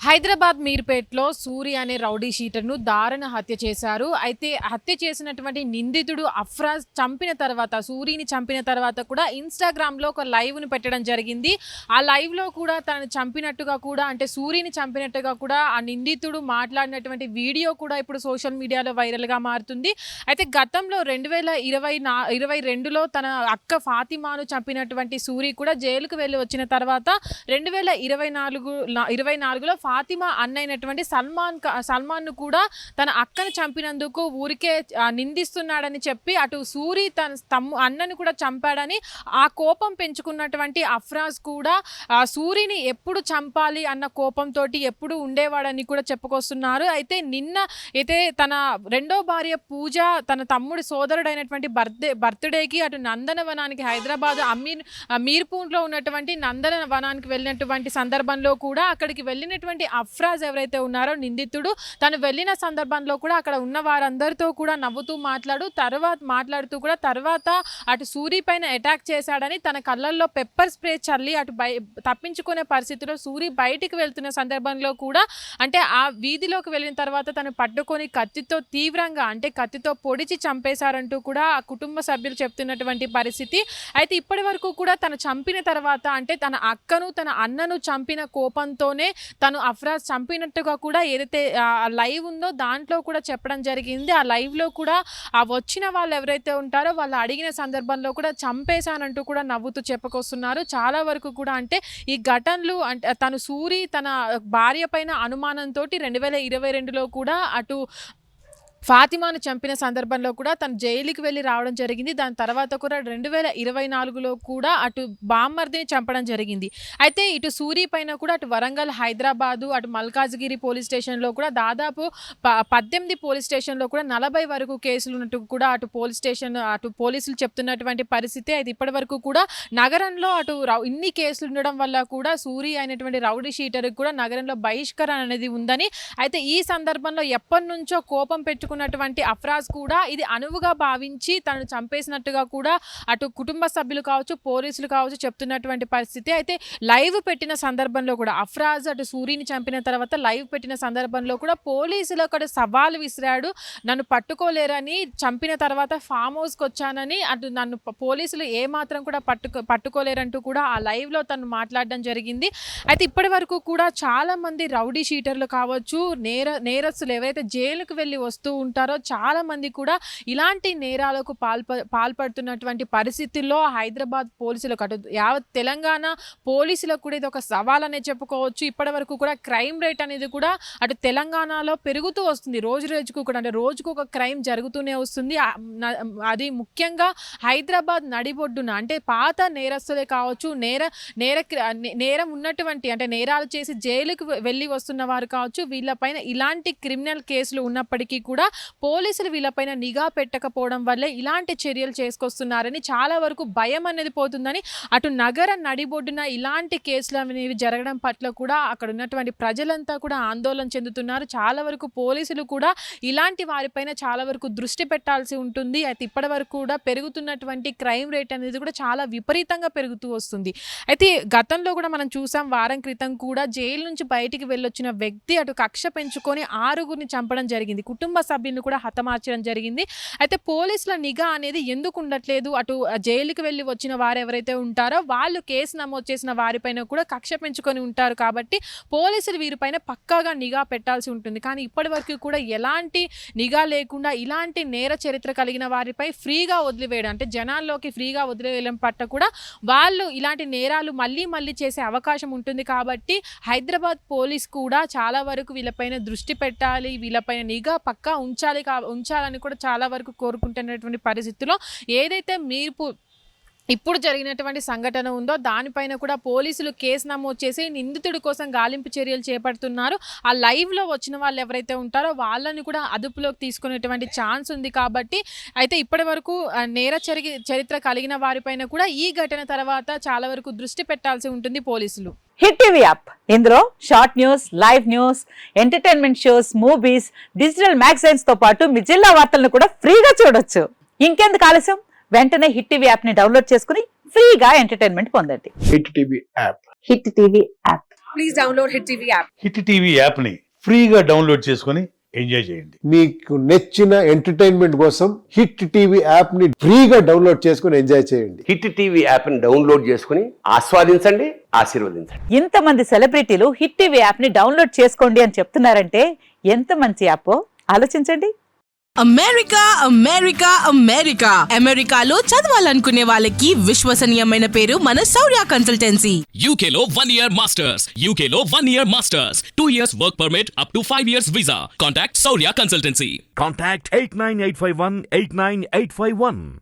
హైదరాబాద్ మీర్పేట్లో సూరి అనే రౌడీ షీటర్ను దారుణ హత్య చేశారు. అయితే హత్య చేసినటువంటి నిందితుడు అఫ్రాజ్ చంపిన తర్వాత, సూరిని చంపిన తర్వాత కూడా ఇన్స్టాగ్రామ్లో ఒక లైవ్ను పెట్టడం జరిగింది. ఆ లైవ్లో కూడా తనను చంపినట్టుగా కూడా, అంటే సూరిని చంపినట్టుగా కూడా ఆ నిందితుడు మాట్లాడినటువంటి వీడియో కూడా ఇప్పుడు సోషల్ మీడియాలో వైరల్గా మారుతుంది. అయితే గతంలో 2022లో తన అక్క ఫాతిమాను చంపినటువంటి సూరి కూడా జైలుకు వెళ్ళి వచ్చిన తర్వాత 2024లో ఫాతిమా అన్నైనటువంటి సల్మాన్ను కూడా తన అక్కను చంపినందుకు ఊరికే నిందిస్తున్నాడని చెప్పి అటు సూరి తన అన్నను కూడా చంపాడని ఆ కోపం పెంచుకున్నటువంటి అఫ్రాజ్ కూడా సూరిని ఎప్పుడు చంపాలి అన్న కోపంతో ఎప్పుడు ఉండేవాడని కూడా చెప్పుకొస్తున్నారు. అయితే నిన్న అయితే తన రెండో భార్య పూజ తన తమ్ముడి సోదరుడైనటువంటి బర్త్డేకి అటు నందనవనానికి హైదరాబాద్ మీర్పూర్లో ఉన్నటువంటి నందనవనానికి వెళ్ళినటువంటి సందర్భంలో కూడా అక్కడికి వెళ్ళినటువంటి అఫ్రాజ్ ఎవరైతే ఉన్నారో నిందితుడు, తను వెళ్ళిన సందర్భంలో కూడా అక్కడ ఉన్న వారందరితో కూడా నవ్వుతూ మాట్లాడుతూ కూడా తర్వాత అటు సూరి పైన అటాక్ చేశాడని, తన కళ్ళల్లో పెప్పర్ స్ప్రే చల్లి అటు తప్పించుకునే పరిస్థితిలో సూరి బయటికి వెళ్తున్న సందర్భంలో కూడా, అంటే ఆ వీధిలోకి వెళ్ళిన తర్వాత తను పట్టుకొని కత్తితో తీవ్రంగా, అంటే కత్తితో పొడిచి చంపేశారంటూ కూడా ఆ కుటుంబ సభ్యులు చెప్తున్నటువంటి పరిస్థితి. అయితే ఇప్పటి వరకు కూడా తను చంపిన తర్వాత, అంటే తన అక్కను తన అన్నను చంపిన కోపంతోనే తను అఫ్రాజ్ చంపినట్టుగా కూడా ఏదైతే లైవ్ ఉందో దాంట్లో కూడా చెప్పడం జరిగింది. ఆ లైవ్లో కూడా వచ్చిన వాళ్ళు ఎవరైతే ఉంటారో వాళ్ళు అడిగిన సందర్భంలో కూడా చంపేశానంటూ కూడా నవ్వుతూ చెప్పుకొస్తున్నారు. చాలా వరకు కూడా అంటే ఈ ఘటనలు, అంటే తను సూరి తన భార్య పైన అనుమానంతో 2022లో కూడా అటు ఫాతిమాను చంపిన సందర్భంలో కూడా తను జైలుకి వెళ్ళి రావడం జరిగింది. దాని తర్వాత కూడా 2024లో కూడా అటు బామ్మర్దిని చంపడం జరిగింది. అయితే ఇటు సూరి పైన కూడా అటు వరంగల్, హైదరాబాదు, అటు మల్కాజ్గిరి పోలీస్ స్టేషన్లో కూడా దాదాపు 18 పోలీస్ స్టేషన్లో కూడా 40 వరకు కేసులు ఉన్నట్టు కూడా అటు పోలీసులు చెప్తున్నటువంటి పరిస్థితి. అయితే ఇప్పటి వరకు కూడా నగరంలో అటు ఇన్ని కేసులు ఉండడం వల్ల కూడా సూరి అయినటువంటి రౌడీ షీటర్కి కూడా నగరంలో బహిష్కరణ అనేది ఉందని, అయితే ఈ సందర్భంలో ఎప్పటి నుంచో కోపం పెట్టుకున్నటువంటి అఫ్రాజ్ కూడా ఇది అనువుగా భావించి తను చంపేసినట్టుగా కూడా అటు కుటుంబ సభ్యులు కావచ్చు, పోలీసులు కావచ్చు చెప్తున్నటువంటి పరిస్థితి. అయితే లైవ్ పెట్టిన సందర్భంలో కూడా అఫ్రాజ్ అటు సూరిని చంపిన తర్వాత లైవ్ పెట్టిన సందర్భంలో కూడా పోలీసులు అక్కడ సవాలు విసిరాడు. నన్ను పట్టుకోలేరని, చంపిన తర్వాత ఫామ్ హౌస్కి వచ్చానని, అటు నన్ను పోలీసులు ఏమాత్రం కూడా పట్టుకోలేరంటూ కూడా ఆ లైవ్లో తను మాట్లాడడం జరిగింది. అయితే ఇప్పటి వరకు కూడా చాలామంది రౌడీ షీటర్లు కావచ్చు, నేరస్తులు ఎవరైతే జైలుకు వెళ్ళి వస్తూ ఉంటారో చాలా మంది కూడా ఇలాంటి నేరాలకు పాల్పడుతున్నటువంటి పరిస్థితుల్లో హైదరాబాద్ పోలీసులకు, అటు యావత్ తెలంగాణ పోలీసులకు కూడా ఇది ఒక సవాల్ అనే చెప్పుకోవచ్చు. ఇప్పటి వరకు కూడా క్రైమ్ రేట్ అనేది కూడా అటు తెలంగాణలో పెరుగుతూ వస్తుంది. రోజుకు కూడా, అంటే రోజుకు ఒక క్రైమ్ జరుగుతూనే వస్తుంది. అది ముఖ్యంగా హైదరాబాద్ నడిబొడ్డున, అంటే పాత నేరస్తులే కావచ్చు, నేరం ఉన్నటువంటి, అంటే నేరాలు చేసి జైలుకు వెళ్ళి వస్తున్న వారు కావచ్చు, వీళ్ళపైన ఇలాంటి క్రిమినల్ కేసులు ఉన్నప్పటికీ కూడా పోలీసులు వీళ్ళపైన నిఘా పెట్టకపోవడం వల్లే ఇలాంటి చర్యలు చేసుకొస్తున్నారని, చాలా వరకు భయం అనేది పోతుందని, అటు నగర నడిబొడ్డున ఇలాంటి కేసులు అనేవి జరగడం పట్ల కూడా అక్కడ ఉన్నటువంటి ప్రజలంతా కూడా ఆందోళన చెందుతున్నారు. చాలా వరకు పోలీసులు కూడా ఇలాంటి వారిపైన చాలా వరకు దృష్టి పెట్టాల్సి ఉంటుంది. అయితే ఇప్పటి వరకు కూడా పెరుగుతున్నటువంటి క్రైమ్ రేట్ అనేది కూడా చాలా విపరీతంగా పెరుగుతూ వస్తుంది. అయితే గతంలో కూడా మనం చూసాం, వారం క్రితం కూడా జైలు నుంచి బయటికి వెళ్ళొచ్చిన వ్యక్తి అటు కక్ష పెంచుకొని 6గురిని చంపడం జరిగింది. కుటుంబ సభ్యులను కూడా హతమార్చడం జరిగింది. అయితే పోలీసుల నిఘా అనేది ఎందుకు ఉండట్లేదు? అటు జైలుకి వెళ్ళి వచ్చిన వారు ఎవరైతే ఉంటారో వాళ్ళు కేసు నమోదు చేసిన వారిపైన కూడా కక్ష పెంచుకొని ఉంటారు కాబట్టి పోలీసులు వీరిపైన పక్కాగా నిఘా పెట్టాల్సి ఉంటుంది. కానీ ఇప్పటి వరకు కూడా ఎలాంటి నిఘా లేకుండా ఇలాంటి నేర చరిత్ర కలిగిన వారిపై ఫ్రీగా వదిలివేయడం, అంటే జనాల్లోకి ఫ్రీగా వదిలివేయడం పట్ల కూడా వాళ్ళు ఇలాంటి నేరాలు మళ్ళీ చేసే అవకాశం ఉంటుంది. కాబట్టి హైదరాబాద్ పోలీస్ కూడా చాలా వరకు వీళ్ళపైన దృష్టి పెట్టాలి, వీళ్ళపైన నిఘా పక్కా ఉంచాలని కూడా చాలా వరకు కోరుకుంటున్నటువంటి పరిస్థితుల్లో ఏదైతే ఇప్పుడు జరిగినటువంటి సంఘటన ఉందో దానిపైన కూడా పోలీసులు కేసు నమోదు చేసి నిందితుడి కోసం గాలింపు చర్యలు చేపడుతున్నారు. ఆ లైవ్లో వచ్చిన వాళ్ళు ఎవరైతే ఉంటారో వాళ్ళని కూడా అదుపులోకి తీసుకునేటువంటి ఛాన్స్ ఉంది. కాబట్టి అయితే ఇప్పటి వరకు నేర చరిత్ర కలిగిన వారిపైన కూడా ఈ ఘటన తర్వాత చాలా వరకు దృష్టి పెట్టాల్సి ఉంటుంది పోలీసులు. హిట్ టీవీ యాప్, ఇందులో short news, live news, entertainment shows, movies, digital magazines తో పాటు మీ జిల్లా వార్తలను కూడా ఫ్రీగా చూడొచ్చు. ఇంకెందుకు ఆలస్యం, వెంటనే హిట్ టీవీ యాప్ ని డౌన్లోడ్ చేసుకుని ఫ్రీగా ఎంటర్టైన్మెంట్ పొందండి. Hit TV app. Hit TV app. please download Hit TV app. Hit TV యాప్ని ఫ్రీగా డౌన్లోడ్ చేసుకొని ఎంజాయ్ చేయండి. మీకు నచ్చిన ఎంటర్టైన్మెంట్ కోసం హిట్ టీవీ యాప్ ని ఫ్రీగా డౌన్లోడ్ చేసుకుని ఎంజాయ్ చేయండి. హిట్ టీవీ యాప్ని డౌన్లోడ్ చేసుకుని ఆస్వాదించండి, ఆశీర్వదించండి. ఇంతమంది సెలబ్రిటీలు హిట్ టీవీ యాప్ ని డౌన్లోడ్ చేసుకోండి అని చెప్తున్నారంటే ఎంత మంచి యాప్ ఆలోచించండి. అమెరికా అమెరికా అమెరికా అమెరికాలో చదవాలనుకునే వాళ్ళకి విశ్వసనీయమైన పేరు మన శౌర్య కన్సల్టెన్సీ. UK లో 1 year masters. UK లో 1 year masters. 2 years work permit up to 5 years visa. Contact Saurya Consultancy. Contact 89851 89851.